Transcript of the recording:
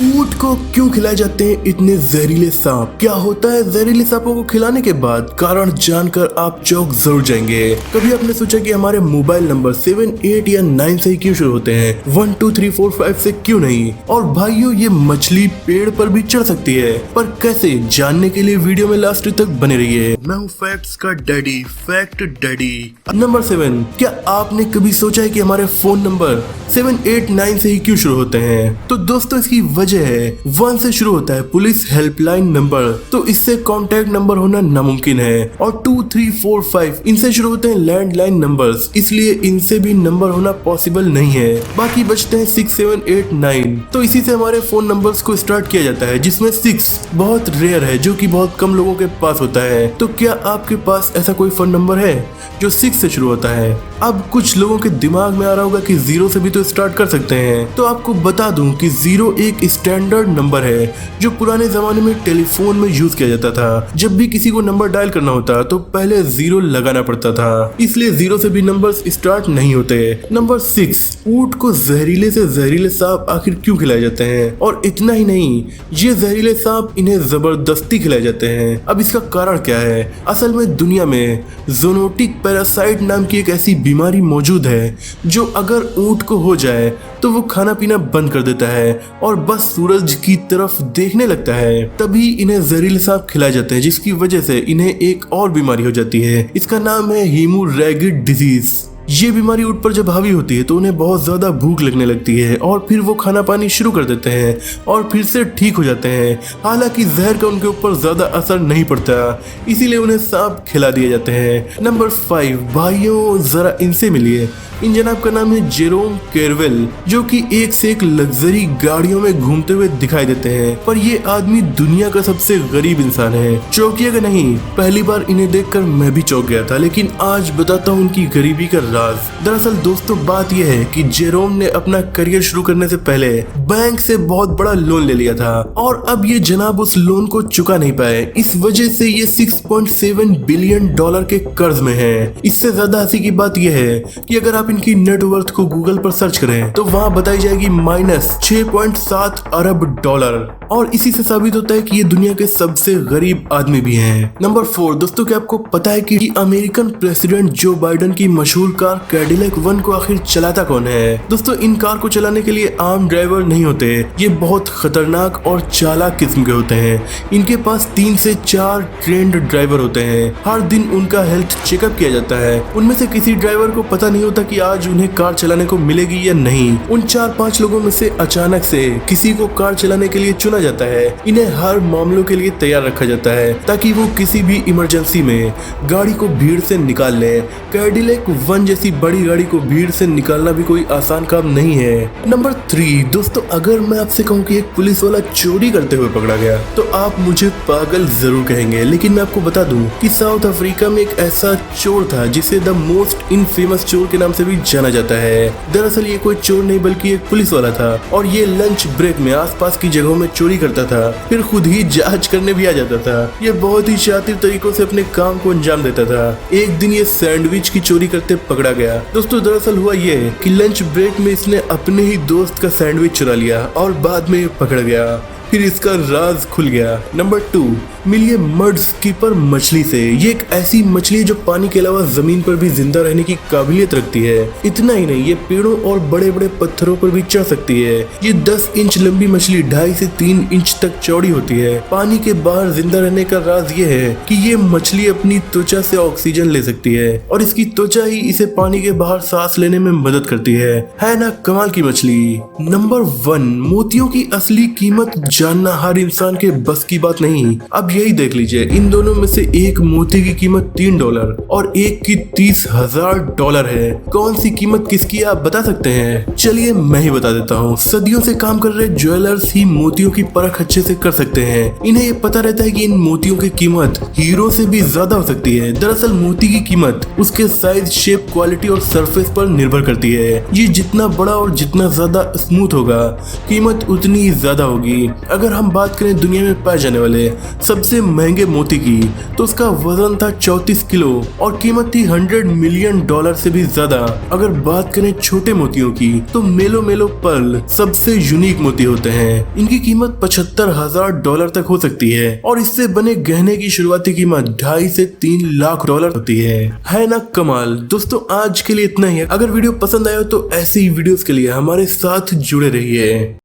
ऊंट को क्यों खिलाए जाते हैं इतने जहरीले सांप? क्या होता है जहरीले सांपों को खिलाने के बाद? कारण जानकर आप चौंक जरूर जाएंगे। कभी आपने सोचा कि हमारे मोबाइल नंबर 7, 8 या 9 से ही क्यों शुरू होते हैं, 1, 2, 3, 4, 5 से क्यों नहीं? और भाइयों, ये मछली पेड़ पर भी चढ़ सकती है, पर कैसे? जानने के लिए वीडियो में लास्ट तक बने रहिए। मैं हूँ फैक्ट्स का डैडी, फैक्ट डैडी। नंबर 7, क्या आपने कभी सोचा है कि हमारे फोन नंबर 7, 8, 9 से ही क्यों शुरू होते हैं? तो दोस्तों, इसकी वजह है 1 से शुरू होता है पुलिस हेल्पलाइन नंबर, तो इससे कांटेक्ट नंबर होना नामुमकिन है। और 2, 3, 4, 5 इनसे शुरू होते हैं लैंडलाइन नंबर्स, इसलिए इनसे भी नंबर होना पॉसिबल नहीं है। बाकी बचते हैं 6, 7, 8, 9, तो इसी से हमारे फोन नंबर्स को स्टार्ट किया जाता है, जिसमें 6 बहुत रेयर है, जो कि बहुत कम लोगों के पास होता है। तो क्या आपके पास ऐसा कोई फोन नंबर है जो 6 से शुरू होता है? अब कुछ लोगों के दिमाग में आ रहा होगा कि 0 से भी तो स्टार्ट कर सकते हैं। तो आपको बता दूं कि 0 एक स्टैंडर्ड नंबर है जो पुराने जमाने में टेलीफोन में यूज किया जाता था। जब भी किसी को नंबर डायल करना होता तो पहले 0 लगाना पड़ता था, इसलिए 0 से भी नंबर्स स्टार्ट नहीं होते। नंबर 6, ऊंट को जहरीले से जहरीले सांप आखिर क्यों खिलाए जाते हैं? और इतना ही नहीं, ये जहरीले सांप इन्हें जबरदस्ती खिलाए जाते हैं। अब इसका कारण क्या है? असल में दुनिया में ज़ूनोटिक पैरासाइट नाम की एक ऐसी बीमारी मौजूद है जो अगर ऊंट को हो जाए तो वो खाना पीना बंद कर देता है और बस सूरज की तरफ देखने लगता है। तभी इन्हें जहरीले सांप खिलाए जाते हैं, जिसकी वजह से इन्हें एक और बीमारी हो जाती है। इसका नाम है हेमोरेजिक डिजीज। ये बीमारी ऊंट पर जब हावी होती है तो उन्हें बहुत ज्यादा भूख लगने लगती है और फिर वो खाना पानी शुरू कर देते हैं और फिर से ठीक हो जाते हैं। हालांकि जहर का उनके ऊपर ज्यादा असर नहीं पड़ता, इसीलिए उन्हें सांप खिला दिए जाते हैं। नंबर 5, भाइयों जरा इनसे मिलिए। इन जनाब का नाम है जेरोम केरवेल, जो कि एक से एक लग्जरी गाड़ियों में घूमते हुए दिखाई देते हैं। पर ये आदमी दुनिया का सबसे गरीब इंसान है। चौंकिएगा नहीं, पहली बार इन्हें देखकर मैं भी चौंक गया था, लेकिन आज बताता हूँ उनकी गरीबी का राज। दरअसल दोस्तों, बात यह है कि जेरोम ने अपना करियर शुरू करने से पहले बैंक से बहुत बड़ा लोन ले लिया था और अब ये जनाब उस लोन को चुका नहीं पाए। इस वजह से ये $6.7 बिलियन के कर्ज में है। इससे ज्यादा हंसी की बात यह है कि अगर आप इनकी नेटवर्थ को गूगल पर सर्च करें तो वहां बताई जाएगी -6.7 अरब डॉलर। और इसी से साबित होता है कि ये दुनिया के सबसे गरीब आदमी भी हैं। नंबर 4, दोस्तों, क्या आपको पता है कि अमेरिकन प्रेसिडेंट जो बाइडेन की मशहूर कार कैडिलैक 1 को आखिर चलाता कौन है? दोस्तों, इन कार को चलाने के लिए आम ड्राइवर नहीं होते, ये बहुत खतरनाक और चालाक किस्म के होते हैं। इनके पास 3 से 4 ट्रेंड ड्राइवर होते हैं। हर दिन उनका हेल्थ चेकअप किया जाता है। उनमें से किसी ड्राइवर को पता नहीं होता कि आज उन्हें कार चलाने को मिलेगी या नहीं। उन 4-5 लोगों में से अचानक से किसी को कार चलाने के लिए चुना जाता है। इन्हें हर मामलों के लिए तैयार रखा जाता है ताकि वो किसी भी इमरजेंसी में गाड़ी को भीड़ से निकाल ले। कैडिलैक 1 जैसी बड़ी गाड़ी को भीड़ से निकालना भी कोई आसान काम नहीं है। नंबर 3, दोस्तों, अगर मैं आपसे कहूँ कि एक पुलिस वाला चोरी करते हुए पकड़ा गया तो आप मुझे पागल जरूर कहेंगे, लेकिन मैं आपको बता दूं कि साउथ अफ्रीका में एक ऐसा चोर था जिसे द मोस्ट इनफेमस चोर के नाम से भी जाना जाता है। दरअसल ये कोई चोर नहीं बल्कि एक पुलिस वाला था और ये लंच ब्रेक में आसपास की जगहों में चोरी करता था, फिर खुद ही जांच करने भी आ जाता था। ये बहुत ही शातिर तरीकों से अपने काम को अंजाम देता था। एक दिन ये सैंडविच की चोरी करते पकड़ा गया। दोस्तों, दरअसल हुआ ये कि लंच ब्रेक में इसने अपने ही दोस्त का सैंडविच चुरा लिया और बाद में पकड़ गया। फिर इसका राज खुल गया। नंबर 2, मिलिए मड स्कीपर मछली से। ये एक ऐसी मछली है जो पानी के अलावा जमीन पर भी जिंदा रहने की काबिलियत रखती है। इतना ही नहीं, ये पेड़ों और बड़े बड़े पत्थरों पर भी चढ़ सकती है। ये 10 इंच लंबी मछली 2.5 से 3 इंच तक चौड़ी होती है। पानी के बाहर जिंदा रहने का राज ये है कि ये मछली अपनी त्वचा से ऑक्सीजन ले सकती है और इसकी त्वचा ही इसे पानी के बाहर सांस लेने में मदद करती है ना कमाल की मछली। नंबर 1, मोतियों की असली कीमत जानना हर इंसान के बस की बात नहीं। अब यही देख लीजिए, इन दोनों में से एक मोती की कीमत $3 और एक की $30,000 है। कौन सी कीमत किसकी आप बता सकते हैं? चलिए मैं ही बता देता हूँ। सदियों से काम कर रहे ज्वेलर्स ही मोतियों की परख अच्छे से कर सकते हैं। इन्हें ये पता रहता है कि इन मोतियों की कीमत हीरो से भी ज्यादा हो सकती है। दरअसल मोती की कीमत उसके साइज, शेप, क्वालिटी और सरफेस पर निर्भर करती है। ये जितना बड़ा और जितना ज्यादा स्मूथ होगा, कीमत उतनी ही ज्यादा होगी। अगर हम बात करें दुनिया में पाए जाने वाले सब सबसे महंगे मोती की तो उसका वजन था 34 किलो और कीमत थी $100 मिलियन से भी ज्यादा। अगर बात करें छोटे मोतियों की तो मेलो मेलो पर्ल सबसे यूनिक मोती होते हैं। इनकी कीमत $75,000 तक हो सकती है और इससे बने गहने की शुरुआती कीमत 2.5 से 3 लाख डॉलर होती है ना कमाल। दोस्तों आज के लिए इतना ही है। अगर वीडियो पसंद आया तो ऐसी ही वीडियोस के लिए हमारे साथ जुड़े रहिए।